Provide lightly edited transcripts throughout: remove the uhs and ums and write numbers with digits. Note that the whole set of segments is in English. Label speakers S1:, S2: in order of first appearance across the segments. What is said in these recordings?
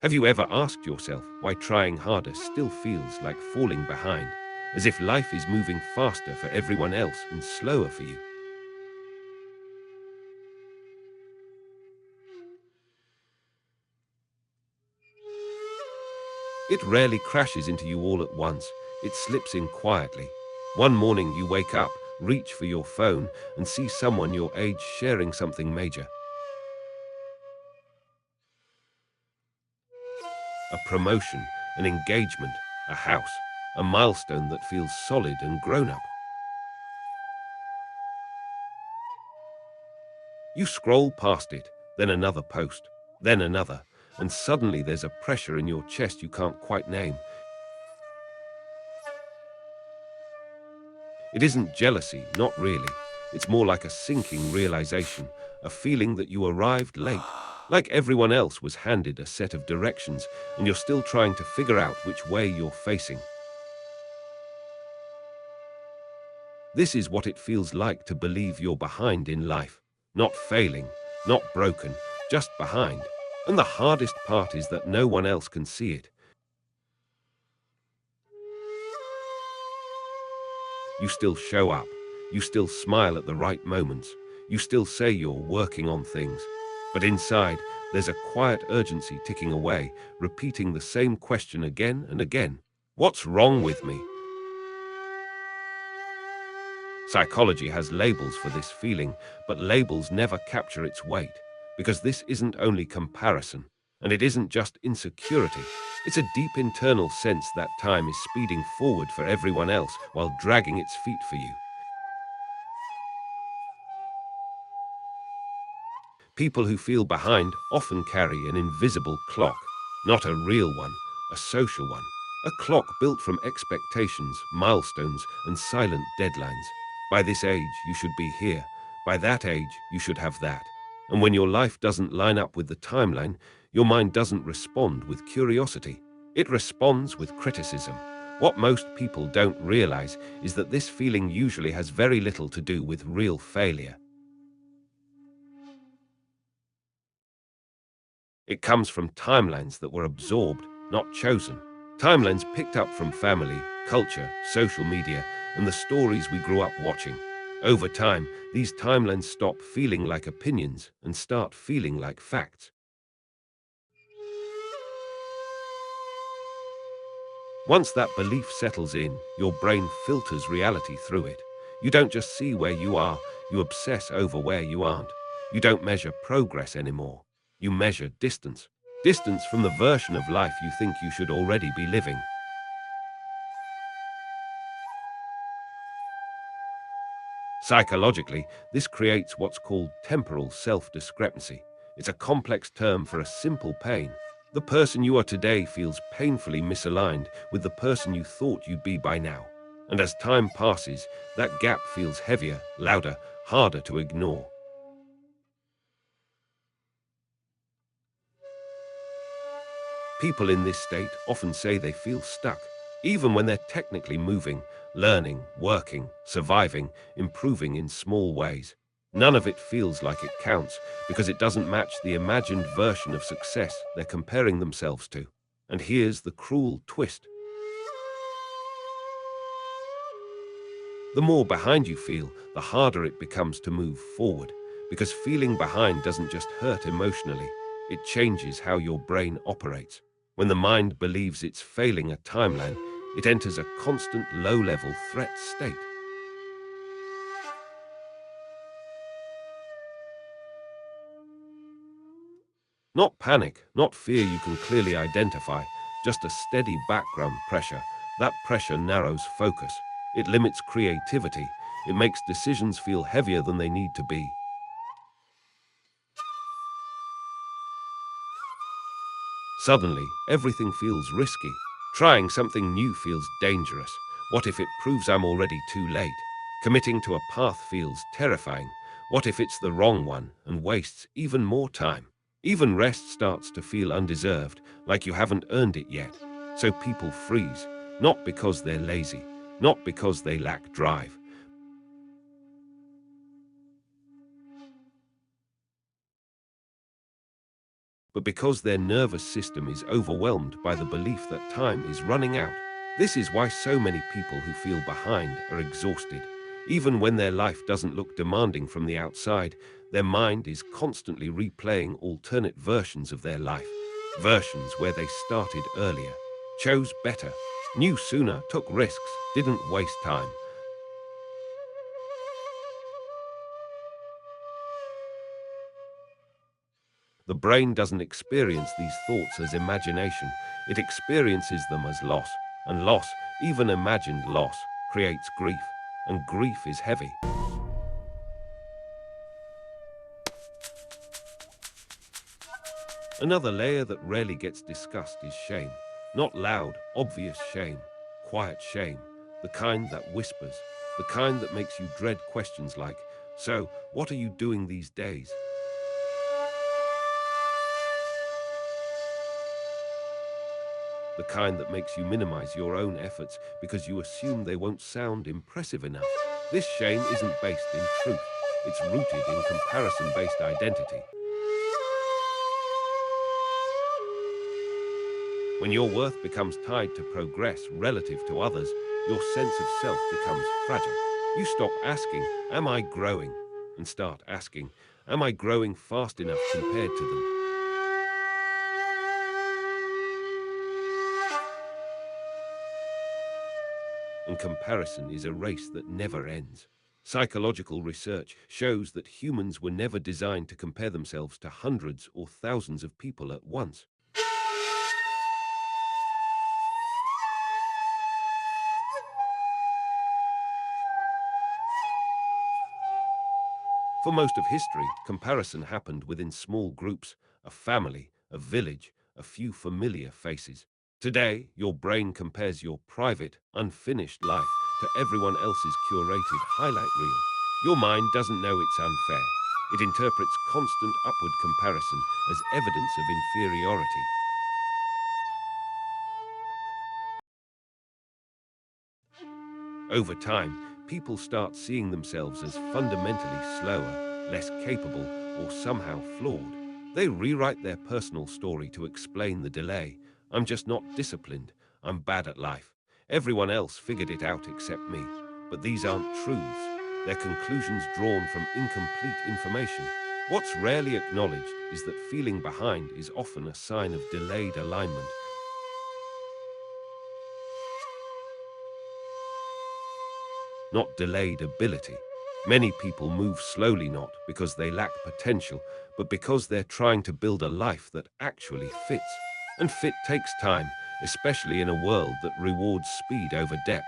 S1: Have you ever asked yourself why trying harder still feels like falling behind, as if life is moving faster for everyone else and slower for you? It rarely crashes into you all at once. It slips in quietly. One morning you wake up, reach for your phone, and see someone your age sharing something major. A promotion, an engagement, a house, a milestone that feels solid and grown up. You scroll past it, then another post, then another, and suddenly there's a pressure in your chest you can't quite name. It isn't jealousy, not really. It's more like a sinking realization, a feeling that you arrived late. Like everyone else was handed a set of directions, and you're still trying to figure out which way you're facing. This is what it feels like to believe you're behind in life. Not failing, not broken, just behind. And the hardest part is that no one else can see it. You still show up. You still smile at the right moments. You still say you're working on things. But inside, there's a quiet urgency ticking away, repeating the same question again and again. What's wrong with me? Psychology has labels for this feeling, but labels never capture its weight, because this isn't only comparison, and it isn't just insecurity. It's a deep internal sense that time is speeding forward for everyone else while dragging its feet for you. People who feel behind often carry an invisible clock, not a real one, a social one. A clock built from expectations, milestones, and silent deadlines. By this age, you should be here. By that age, you should have that. And when your life doesn't line up with the timeline, your mind doesn't respond with curiosity. It responds with criticism. What most people don't realize is that this feeling usually has very little to do with real failure. It comes from timelines that were absorbed, not chosen. Timelines picked up from family, culture, social media, and the stories we grew up watching. Over time, these timelines stop feeling like opinions and start feeling like facts. Once that belief settles in, your brain filters reality through it. You don't just see where you are, you obsess over where you aren't. You don't measure progress anymore. You measure distance. Distance from the version of life you think you should already be living. Psychologically, this creates what's called temporal self-discrepancy. It's a complex term for a simple pain. The person you are today feels painfully misaligned with the person you thought you'd be by now. And as time passes, that gap feels heavier, louder, harder to ignore. People in this state often say they feel stuck, even when they're technically moving, learning, working, surviving, improving in small ways. None of it feels like it counts because it doesn't match the imagined version of success they're comparing themselves to. And here's the cruel twist. The more behind you feel, the harder it becomes to move forward, because feeling behind doesn't just hurt emotionally, it changes how your brain operates. When the mind believes it's failing a timeline, it enters a constant low-level threat state. Not panic, not fear you can clearly identify, just a steady background pressure. That pressure narrows focus. It limits creativity. It makes decisions feel heavier than they need to be. Suddenly, everything feels risky. Trying something new feels dangerous. What if it proves I'm already too late? Committing to a path feels terrifying. What if it's the wrong one and wastes even more time? Even rest starts to feel undeserved, like you haven't earned it yet. So people freeze, not because they're lazy, not because they lack drive, but because their nervous system is overwhelmed by the belief that time is running out. This is why so many people who feel behind are exhausted. Even when their life doesn't look demanding from the outside, their mind is constantly replaying alternate versions of their life. Versions where they started earlier, chose better, knew sooner, took risks, didn't waste time. The brain doesn't experience these thoughts as imagination, it experiences them as loss. And loss, even imagined loss, creates grief. And grief is heavy. Another layer that rarely gets discussed is shame. Not loud, obvious shame, quiet shame, the kind that whispers, the kind that makes you dread questions like, "So, what are you doing these days?" The kind that makes you minimize your own efforts because you assume they won't sound impressive enough. This shame isn't based in truth, it's rooted in comparison-based identity. When your worth becomes tied to progress relative to others, your sense of self becomes fragile. You stop asking, "Am I growing?" and start asking, "Am I growing fast enough compared to them?" And comparison is a race that never ends. Psychological research shows that humans were never designed to compare themselves to hundreds or thousands of people at once. For most of history, comparison happened within small groups, a family, a village, a few familiar faces. Today, your brain compares your private, unfinished life to everyone else's curated highlight reel. Your mind doesn't know it's unfair. It interprets constant upward comparison as evidence of inferiority. Over time, people start seeing themselves as fundamentally slower, less capable, or somehow flawed. They rewrite their personal story to explain the delay. "I'm just not disciplined. I'm bad at life. Everyone else figured it out except me." But these aren't truths. They're conclusions drawn from incomplete information. What's rarely acknowledged is that feeling behind is often a sign of delayed alignment. Not delayed ability. Many people move slowly not because they lack potential, but because they're trying to build a life that actually fits. And fit takes time, especially in a world that rewards speed over depth.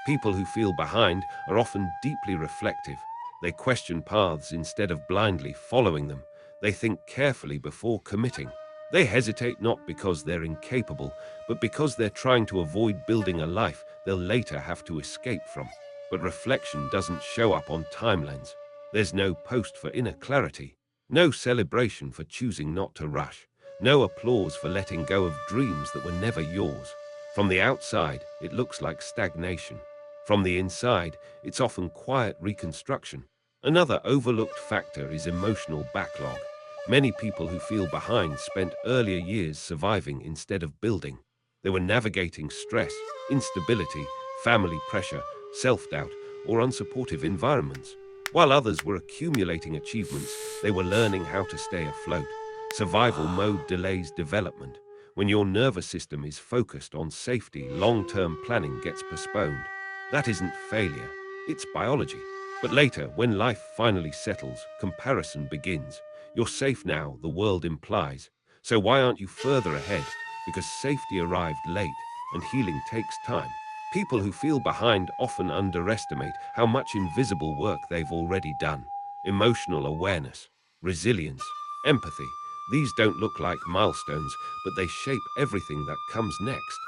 S1: People who feel behind are often deeply reflective. They question paths instead of blindly following them. They think carefully before committing. They hesitate not because they're incapable, but because they're trying to avoid building a life they'll later have to escape from. But reflection doesn't show up on timelines. There's no post for inner clarity, no celebration for choosing not to rush, no applause for letting go of dreams that were never yours. From the outside, it looks like stagnation. From the inside, it's often quiet reconstruction. Another overlooked factor is emotional backlog. Many people who feel behind spent earlier years surviving instead of building. They were navigating stress, instability, family pressure, self-doubt, or unsupportive environments. While others were accumulating achievements, they were learning how to stay afloat. Survival mode delays development. When your nervous system is focused on safety, long-term planning gets postponed. That isn't failure, it's biology. But later, when life finally settles, comparison begins. "You're safe now," the world implies. So why aren't you further ahead? Because safety arrived late, and healing takes time. People who feel behind often underestimate how much invisible work they've already done. Emotional awareness, resilience, empathy. These don't look like milestones, but they shape everything that comes next.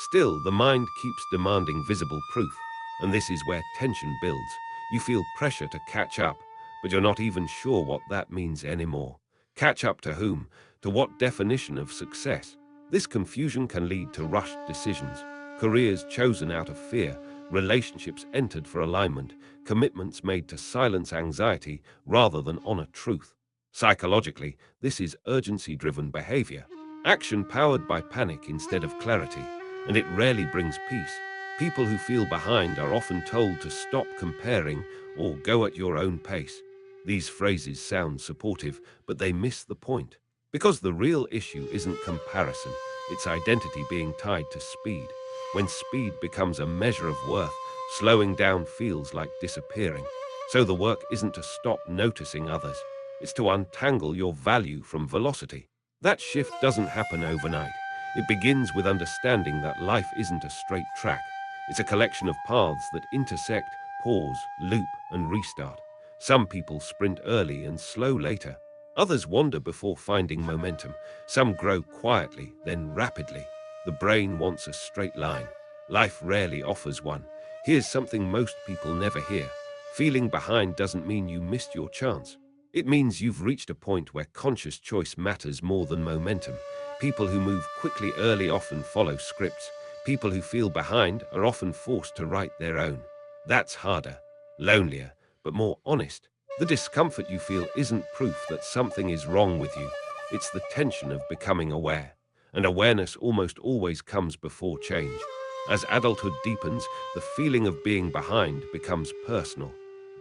S1: Still, the mind keeps demanding visible proof, and this is where tension builds. You feel pressure to catch up, but you're not even sure what that means anymore. Catch up to whom? To what definition of success? This confusion can lead to rushed decisions. Careers chosen out of fear, relationships entered for alignment, commitments made to silence anxiety rather than honor truth. Psychologically, this is urgency-driven behavior, action powered by panic instead of clarity, and it rarely brings peace. People who feel behind are often told to stop comparing or go at your own pace. These phrases sound supportive, but they miss the point. Because the real issue isn't comparison, it's identity being tied to speed. When speed becomes a measure of worth, slowing down feels like disappearing. So the work isn't to stop noticing others, it's to untangle your value from velocity. That shift doesn't happen overnight. It begins with understanding that life isn't a straight track. It's a collection of paths that intersect, pause, loop, and restart. Some people sprint early and slow later. Others wander before finding momentum. Some grow quietly, then rapidly. The brain wants a straight line. Life rarely offers one. Here's something most people never hear. Feeling behind doesn't mean you missed your chance. It means you've reached a point where conscious choice matters more than momentum. People who move quickly early often follow scripts. People who feel behind are often forced to write their own. That's harder, lonelier, but more honest. The discomfort you feel isn't proof that something is wrong with you. It's the tension of becoming aware. And awareness almost always comes before change. As adulthood deepens, the feeling of being behind becomes personal.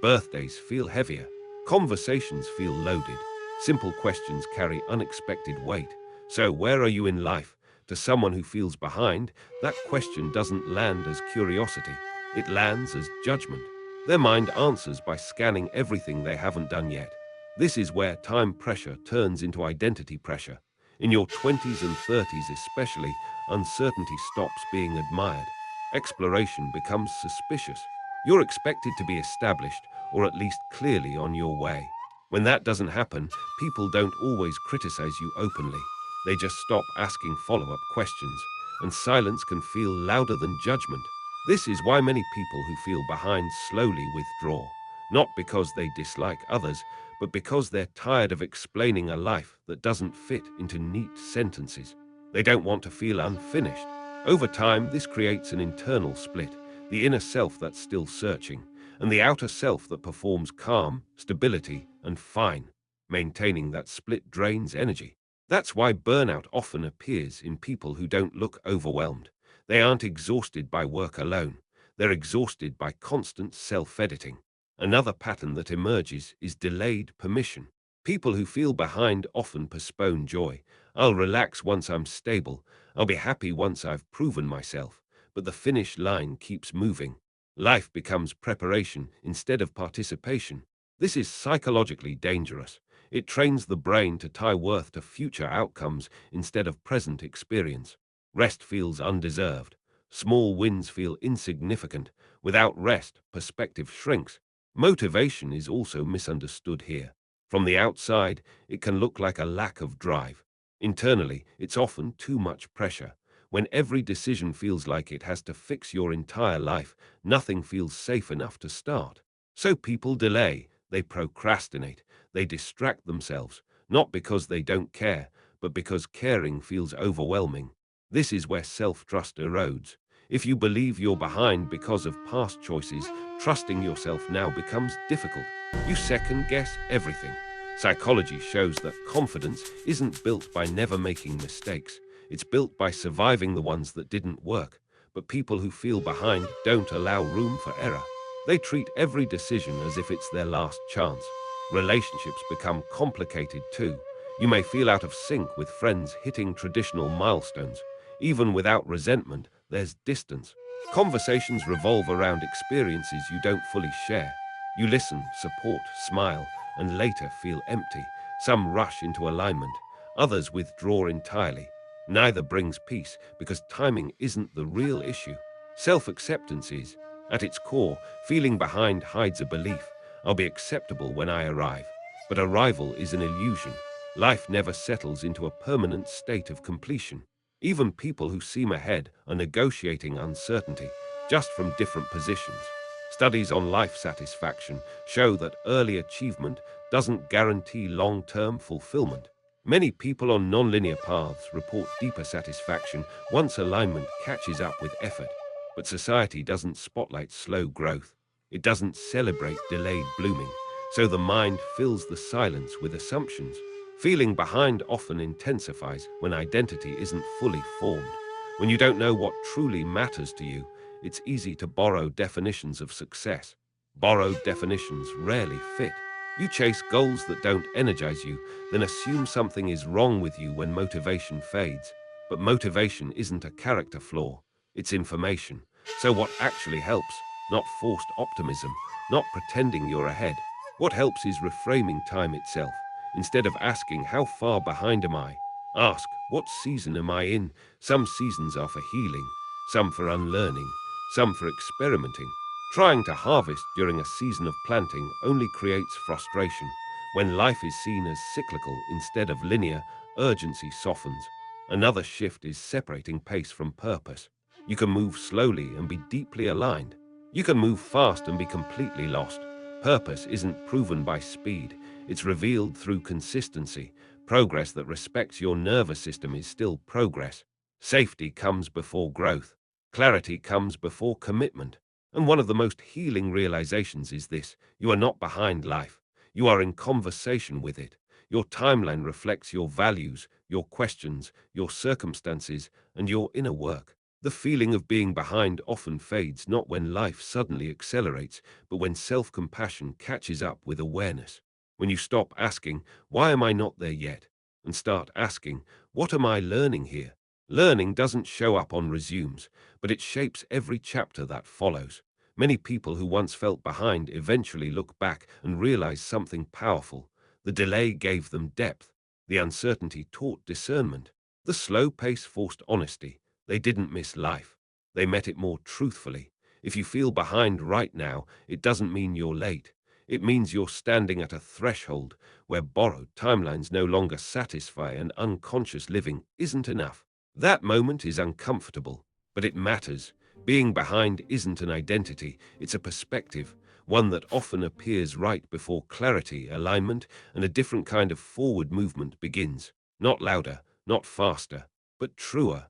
S1: Birthdays feel heavier. Conversations feel loaded. Simple questions carry unexpected weight. So, where are you in life? To someone who feels behind, that question doesn't land as curiosity. It lands as judgment. Their mind answers by scanning everything they haven't done yet. This is where time pressure turns into identity pressure. In your 20s and 30s especially, uncertainty stops being admired. Exploration becomes suspicious. You're expected to be established, or at least clearly on your way. When that doesn't happen, people don't always criticize you openly. They just stop asking follow-up questions, and silence can feel louder than judgment. This is why many people who feel behind slowly withdraw, not because they dislike others, but because they're tired of explaining a life that doesn't fit into neat sentences. They don't want to feel unfinished. Over time, this creates an internal split, the inner self that's still searching, and the outer self that performs calm, stability, and fine. Maintaining that split drains energy. That's why burnout often appears in people who don't look overwhelmed. They aren't exhausted by work alone. They're exhausted by constant self-editing. Another pattern that emerges is delayed permission. People who feel behind often postpone joy. I'll relax once I'm stable. I'll be happy once I've proven myself. But the finish line keeps moving. Life becomes preparation instead of participation. This is psychologically dangerous. It trains the brain to tie worth to future outcomes instead of present experience. Rest feels undeserved. Small wins feel insignificant. Without rest, perspective shrinks. Motivation is also misunderstood here. From the outside, it can look like a lack of drive. Internally, it's often too much pressure. When every decision feels like it has to fix your entire life, nothing feels safe enough to start. So people delay, they procrastinate, they distract themselves, not because they don't care, but because caring feels overwhelming. This is where self-trust erodes. If you believe you're behind because of past choices, trusting yourself now becomes difficult. You second-guess everything. Psychology shows that confidence isn't built by never making mistakes. It's built by surviving the ones that didn't work. But people who feel behind don't allow room for error. They treat every decision as if it's their last chance. Relationships become complicated too. You may feel out of sync with friends hitting traditional milestones. Even without resentment, there's distance. Conversations revolve around experiences you don't fully share. You listen, support, smile, and later feel empty. Some rush into alignment, others withdraw entirely. Neither brings peace because timing isn't the real issue. Self-acceptance is. At its core, feeling behind hides a belief. I'll be acceptable when I arrive. But arrival is an illusion. Life never settles into a permanent state of completion. Even people who seem ahead are negotiating uncertainty, just from different positions. Studies on life satisfaction show that early achievement doesn't guarantee long-term fulfillment. Many people on nonlinear paths report deeper satisfaction once alignment catches up with effort. But society doesn't spotlight slow growth. It doesn't celebrate delayed blooming. So the mind fills the silence with assumptions. Feeling behind often intensifies when identity isn't fully formed. When you don't know what truly matters to you, it's easy to borrow definitions of success. Borrowed definitions rarely fit. You chase goals that don't energize you, then assume something is wrong with you when motivation fades. But motivation isn't a character flaw, it's information. So what actually helps? Not forced optimism, not pretending you're ahead. What helps is reframing time itself. Instead of asking, how far behind am I? Ask, what season am I in? Some seasons are for healing, some for unlearning, some for experimenting. Trying to harvest during a season of planting only creates frustration. When life is seen as cyclical instead of linear, urgency softens. Another shift is separating pace from purpose. You can move slowly and be deeply aligned. You can move fast and be completely lost. Purpose isn't proven by speed, it's revealed through consistency. Progress that respects your nervous system is still progress. Safety comes before growth. Clarity comes before commitment. And one of the most healing realizations is this: you are not behind life. You are in conversation with it. Your timeline reflects your values, your questions, your circumstances, and your inner work. The feeling of being behind often fades not when life suddenly accelerates, but when self-compassion catches up with awareness. When you stop asking, why am I not there yet? And start asking, what am I learning here? Learning doesn't show up on resumes, but it shapes every chapter that follows. Many people who once felt behind eventually look back and realize something powerful. The delay gave them depth. The uncertainty taught discernment. The slow pace forced honesty. They didn't miss life. They met it more truthfully. If you feel behind right now, it doesn't mean you're late. It means you're standing at a threshold where borrowed timelines no longer satisfy and unconscious living isn't enough. That moment is uncomfortable, but it matters. Being behind isn't an identity, it's a perspective, one that often appears right before clarity, alignment, and a different kind of forward movement begins. Not louder, not faster, but truer.